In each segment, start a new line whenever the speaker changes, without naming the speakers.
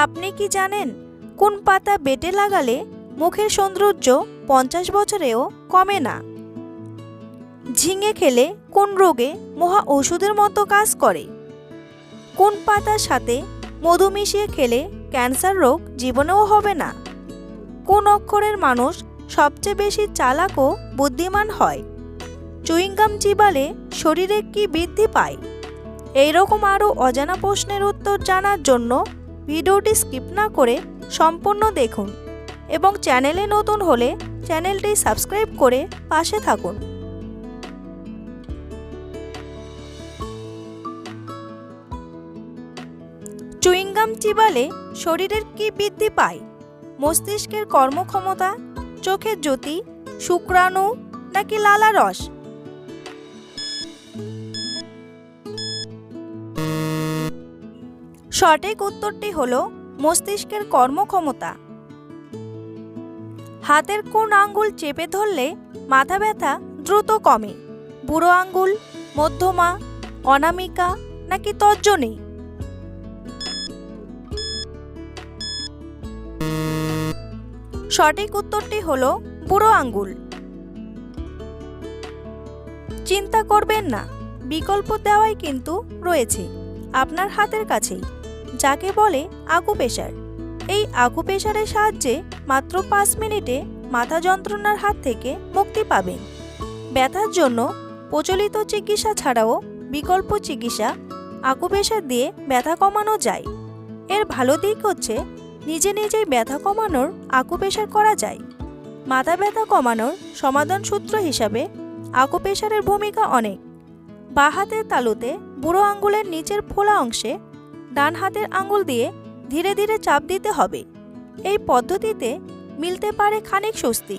আপনি কি জানেন কোন পাতা বেটে লাগালে মুখের সৌন্দর্য 50 বছরেও কমে না? ঝিঙে খেলে কোন রোগে মহা ঔষধের মতো কাজ করে? কোন পাতার সাথে মধু মিশিয়ে খেলে ক্যান্সার রোগ জীবনেও হবে না? কোন অক্ষরের মানুষ সবচেয়ে বেশি চালাক ও বুদ্ধিমান হয়? চুইংগাম চিবালে শরীরে কি বৃদ্ধি পায়? এইরকম আরও অজানা প্রশ্নের উত্তর জানার জন্য ভিডিওটি স্কিপ না করে সম্পূর্ণ দেখুন এবং চ্যানেলে নতুন হলে চ্যানেলটি সাবস্ক্রাইব করে পাশে থাকুন। চুইংগাম চিবালে শরীরের কি বৃদ্ধি পায়? মস্তিষ্কের কর্মক্ষমতা, চোখের জ্যোতি, শুক্রাণু নাকি লালা রস? সঠিক উত্তরটি হলো মস্তিষ্কের কর্মক্ষমতা। হাতের কোন আঙ্গুল চেপে ধরলে মাথা ব্যথা দ্রুত কমে? বুড়ো আঙ্গুল, মধ্যমা, অনামিকা নাকি তর্জনী? সঠিক উত্তরটি হলো বুড়ো আঙ্গুল। চিন্তা করবেন না, বিকল্প দেওয়াই কিন্তু রয়েছে আপনার হাতের কাছেই, যাকে বলে আকুপ্রেশার। এই আকুপ্রেশারের সাহায্যে মাত্র 5 মিনিটে মাথা যন্ত্রণার হাত থেকে মুক্তি পাবেন। ব্যথার জন্য প্রচলিত চিকিৎসা ছাড়াও বিকল্প চিকিৎসা আকুপ্রেশার দিয়ে ব্যথা কমানো যায়। এর ভালো দিক হচ্ছে নিজে নিজেই ব্যথা কমানোর আকুপ্রেশার করা যায়। মাথা ব্যথা কমানোর সমাধান সূত্র হিসাবে আকুপ্রেশারের ভূমিকা অনেক। বাঁ হাতের তালুতে বুড়ো আঙ্গুলের নিচের ফোলা অংশে ডান হাতের আঙ্গুল দিয়ে ধীরে ধীরে চাপ দিতে হবে। এই পদ্ধতিতে মিলতে পারে খানিক স্বস্তি।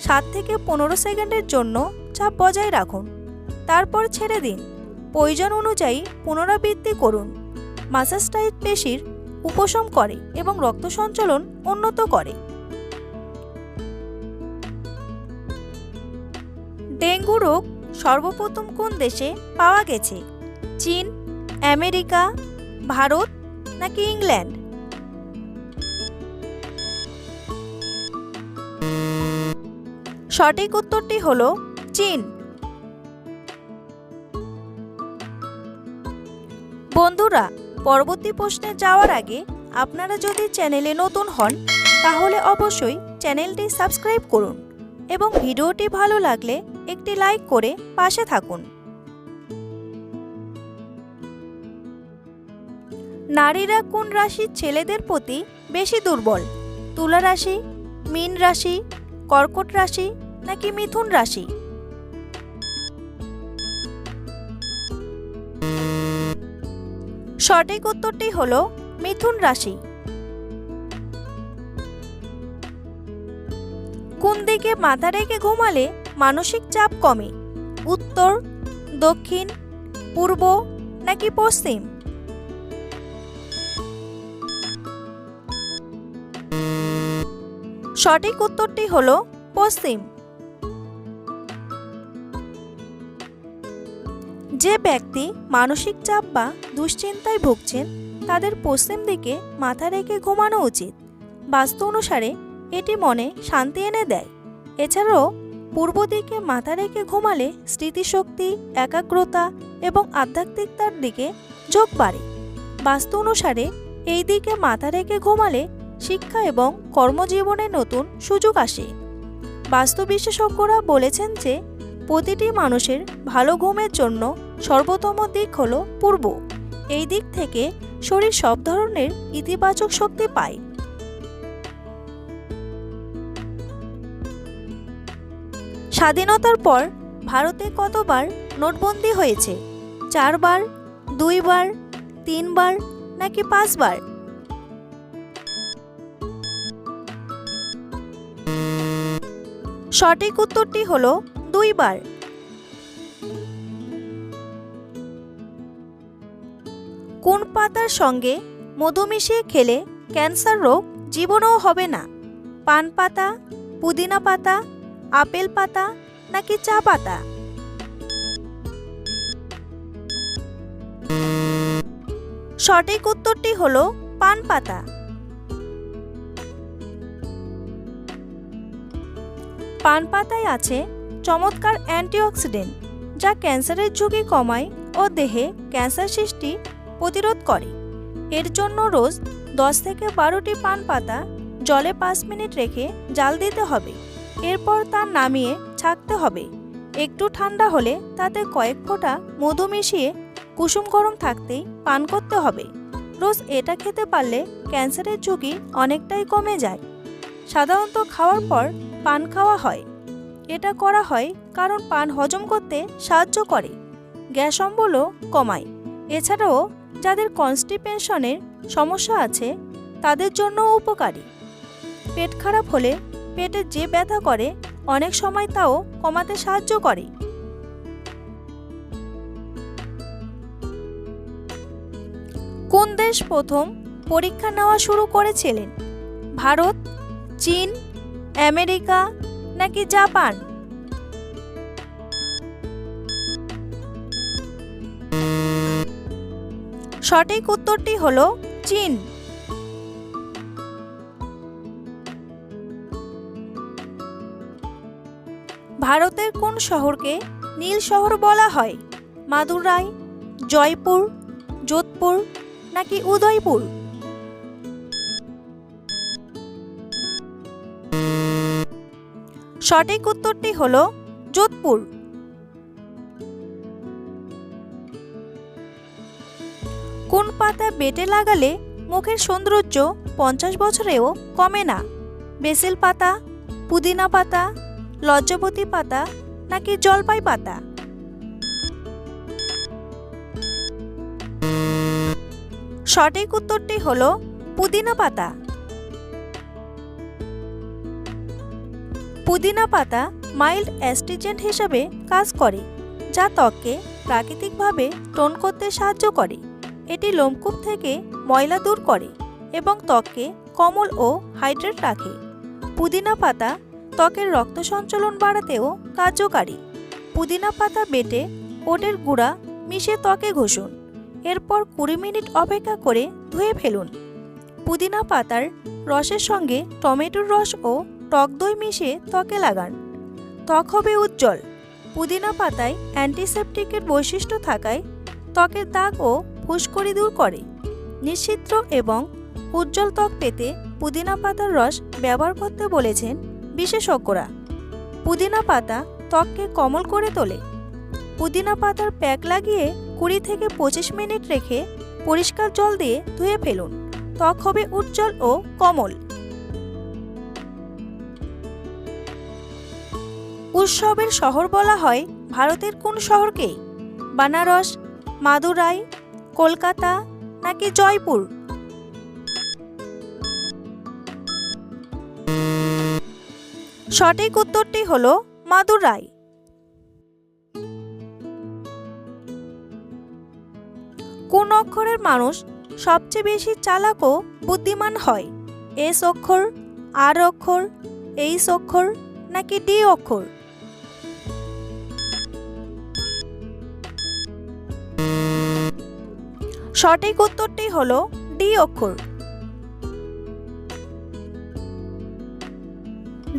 7 থেকে 15 সেকেন্ডের জন্য চাপ বজায় রাখুন, তারপর ছেড়ে দিন। প্রয়োজন অনুযায়ী পুনরাবৃত্তি করুন। মাসাজটাই পেশির উপশম করে এবং রক্ত সঞ্চালন উন্নত করে। ডেঙ্গু রোগ সর্বপ্রথম কোন দেশে পাওয়া গেছে? চীন, আমেরিকা, ভারত নাকি ইংল্যান্ড? সঠিক উত্তরটি হলো চীন। বন্ধুরা, পরবর্তী প্রশ্নে যাওয়ার আগে আপনারা যদি চ্যানেলে নতুন হন তাহলে অবশ্যই চ্যানেলটি সাবস্ক্রাইব করুন এবং ভিডিওটি ভালো লাগলে একটি লাইক করে পাশে থাকুন। নারীরা কোন রাশির ছেলেদের প্রতি বেশি দুর্বল? তুলা রাশি, মীন রাশি, কর্কট রাশি নাকি মিথুন রাশি? সঠিক উত্তরটি হলো মিথুন রাশি। কোন দিকে মাথা রেখে ঘুমালে মানসিক চাপ কমে? উত্তর, দক্ষিণ, পূর্ব নাকি পশ্চিম? সঠিক উত্তরটি হলো পশ্চিম। যে ব্যক্তি মানসিক চাপ বা দুশ্চিন্তায় ভুগছেন তাদের পশ্চিম দিকে মাথা রেখে ঘুমানো উচিত। বাস্তু অনুসারে এটি মনে শান্তি এনে দেয়। এছাড়াও পূর্ব দিকে মাথা রেখে ঘুমালে স্মৃতিশক্তি, একাগ্রতা এবং আধ্যাত্মিকতার দিকে ঝোঁক বাড়ে। বাস্তু অনুসারে এই দিকে মাথা রেখে ঘুমালে শিক্ষা এবং কর্মজীবনে নতুন সুযোগ আসে। বাস্তু বিশেষজ্ঞরা বলেছেন যে প্রতিটি মানুষের ভালো ঘুমের জন্য সর্বোত্তম দিক হলো পূর্ব। এই দিক থেকে শরীর সব ধরনের ইতিবাচক শক্তি পায়। স্বাধীনতার পর ভারতে কতবার নোটবন্দি হয়েছে? 4 বার, 2 বার, 3 বার নাকি 5 বার? সঠিক উত্তরটি হলো 2 বার। কোন পাতার সঙ্গে মধু মিশিয়ে খেলে ক্যান্সার রোগ জীবনেও হবে না? পান পাতা, পুদিনা পাতা, আপেল পাতা নাকি চা পাতা? সঠিক উত্তরটি হলো পান পাতা। পান পাতায় আছে চমৎকার অ্যান্টিঅক্সিডেন্ট, যা ক্যান্সারের ঝুঁকি কমায় ও দেহে ক্যান্সার সৃষ্টি প্রতিরোধ করে। এর জন্য রোজ 10 থেকে 12টি পান পাতা জলে 5 মিনিট রেখে জাল দিতে হবে। এরপর তা নামিয়ে ছাঁকতে হবে। একটু ঠান্ডা হলে তাতে কয়েক ফোঁটা মধু মিশিয়ে কুসুম গরম থাকতেই পান করতে হবে। রোজ এটা খেতে পারলে ক্যান্সারের ঝুঁকি অনেকটাই কমে যায়। সাধারণত খাওয়ার পর পান খাওয়া হয়। এটা করা হয় কারণ পান হজম করতে সাহায্য করে, গ্যাস অম্বলও কমায়। এছাড়াও যাদের কনস্টিপেশনের সমস্যা আছে তাদের জন্য উপকারী। পেট খারাপ হলে পেটে যে ব্যথা করে অনেক সময় তাও কমাতে সাহায্য করে। কোন দেশ প্রথম পরীক্ষা নেওয়া শুরু করেছিলেন? ভারত, চীন, আমেরিকা নাকি জাপান? সঠিক উত্তরটি হলো চীন। ভারতের কোন শহরকে নীল শহর বলা হয়? মাদুরাই, জয়পুর, যোধপুর নাকি উদয়পুর? সঠিক উত্তরটি হলো যোধপুর। কোন পাতা বেটে লাগালে মুখের সৌন্দর্য 50 বছরেও কমে না? বেসিল পাতা, পুদিনা পাতা, লজ্জাবতী পাতা নাকি জলপাই পাতা? সঠিক উত্তরটি হলো পুদিনা পাতা। পুদিনা পাতা মাইল্ড অ্যাস্ট্রিজেন্ট হিসেবে কাজ করে, যা ত্বককে প্রাকৃতিকভাবে টোন করতে সাহায্য করে। এটি লোমকূপ থেকে ময়লা দূর করে এবং ত্বককে কোমল ও হাইড্রেট রাখে। পুদিনা পাতা ত্বকের রক্ত সঞ্চালন বাড়াতেও কার্যকারী। পুদিনা পাতা বেটে ওটের গুঁড়া মিশিয়ে ত্বকে ঘষুন। এরপর 20 মিনিট অপেক্ষা করে ধুয়ে ফেলুন। পুদিনা পাতার রসের সঙ্গে টমেটোর রস ও টক দই মিশিয়ে ত্বকে লাগান। ত্বক হবে উজ্জ্বল। পুদিনা পাতায় অ্যান্টিসেপটিকের বৈশিষ্ট্য থাকায় ত্বকের দাগ ও ফুসকুড়ি দূর করে। নিশ্চিদ্র এবং উজ্জ্বল ত্বক পেতে পুদিনা পাতার রস ব্যবহার করতে বলেছেন বিশেষজ্ঞরা। পুদিনা পাতা ত্বককে কোমল করে তোলে। পুদিনা পাতার প্যাক লাগিয়ে 20 থেকে 25 মিনিট রেখে পরিষ্কার জল দিয়ে ধুয়ে ফেলুন। ত্বক হবে উজ্জ্বল ও কোমল। উৎসবের শহর বলা হয় ভারতের কোন শহরকে? বানারস, মাদুরাই, কলকাতা নাকি জয়পুর? সঠিক উত্তরটি হলো মাদুরাই। কোন অক্ষরের মানুষ সবচেয়ে বেশি চালাক ও বুদ্ধিমান হয়? এস অক্ষর, আর অক্ষর, এইচ অক্ষর নাকি ডি অক্ষর? সঠিক উত্তরটি হলো ডি অক্ষর।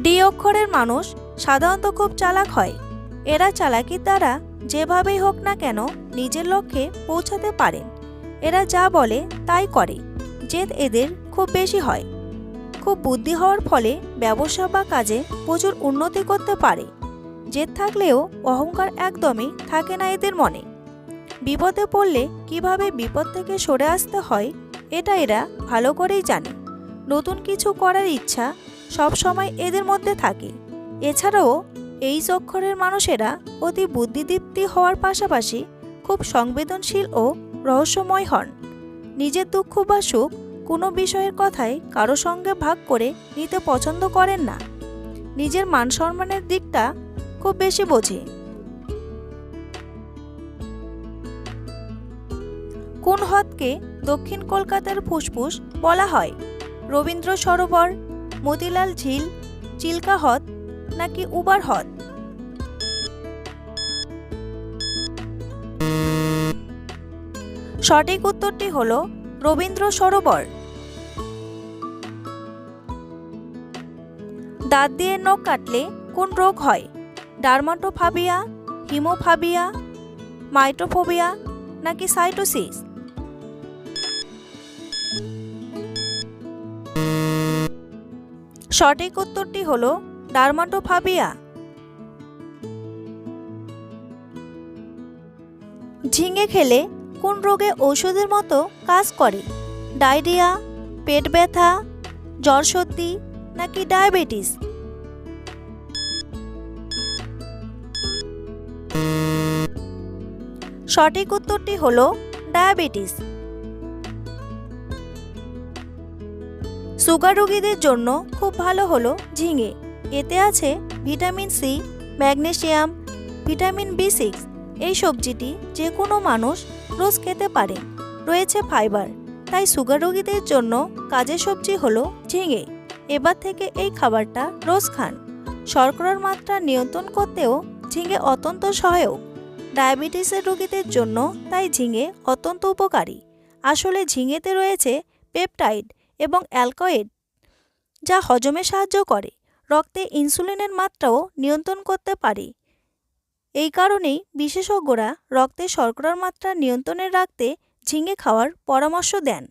ডি অক্ষরের মানুষ সাধারণত খুব চালাক হয়। এরা চালাকির দ্বারা যেভাবেই হোক না কেন নিজের লক্ষ্যে পৌঁছাতে পারেন। এরা যা বলে তাই করে। জেদ এদের খুব বেশি হয়। খুব বুদ্ধি হওয়ার ফলে ব্যবসা বা কাজে প্রচুর উন্নতি করতে পারে। জেদ থাকলেও অহংকার একদমই থাকে না এদের মনে। বিপদে পড়লে কিভাবে বিপদ থেকে সরে আসতে হয় এটা এরা ভালো করেই জানে। নতুন কিছু করার ইচ্ছা সব সময় এদের মধ্যে থাকে। এছাড়াও এই অক্ষরের মানুষেরা অতি বুদ্ধিদীপ্তি হওয়ার পাশাপাশি খুব সংবেদনশীল ও রহস্যময় হন। নিজের দুঃখ বা সুখ কোনো বিষয়ের কথাই কারো সঙ্গে ভাগ করে নিতে পছন্দ করেন না। নিজের মান সম্মানের দিকটা খুব বেশি বোঝে। কোন হ্রদকে দক্ষিণ কলকাতার ফুসফুস বলা হয়? রবীন্দ্র সরোবর, মতিলাল ঝিল, চিল্কা হ্রদ নাকি উবার হ্রদ? সঠিক উত্তরটি হলো রবীন্দ্র সরোবর। দাঁত দিয়ে নখ কাটলে কোন রোগ হয়? ডার্মাটোফাবিয়া, হিমোফাবিয়া, মাইটোফোবিয়া নাকি সাইটোসিস? সঠিক উত্তরটি হলো ডার্মাটোফাবিয়া। ঝিঙে খেলে কোন রোগে ঔষধের মতো কাজ করে? ডায়রিয়া, পেট ব্যথা, জ্বর সর্দি নাকি ডায়াবেটিস? সঠিক উত্তরটি হলো ডায়াবেটিস। সুগার রোগীদের জন্য খুব ভালো হলো ঝিঙে। এতে আছে ভিটামিন সি, ম্যাগনেসিয়াম, ভিটামিন বি6। এই সবজিটি যে কোনো মানুষ রোজ খেতে পারে। রয়েছে ফাইবার, তাই সুগার রোগীদের জন্য কাজের সবজি হলো ঝিঙে। এবার থেকে এই খাবারটা রোজ খান। শর্করার মাত্রা নিয়ন্ত্রণ করতেও ঝিঙে অত্যন্ত সহায়ক। ডায়াবেটিসের রোগীদের জন্য তাই ঝিঙে অত্যন্ত উপকারী। আসলে ঝিঙেতে রয়েছে পেপটাইড এবং অ্যালকয়েড, যা হজমে সাহায্য করে। রক্তে ইনসুলিনের মাত্রাও নিয়ন্ত্রণ করতে পারে। এই কারণেই বিশেষজ্ঞরা রক্তে শর্করার মাত্রা নিয়ন্ত্রণে রাখতে ঝিঙে খাওয়ার পরামর্শ দেন।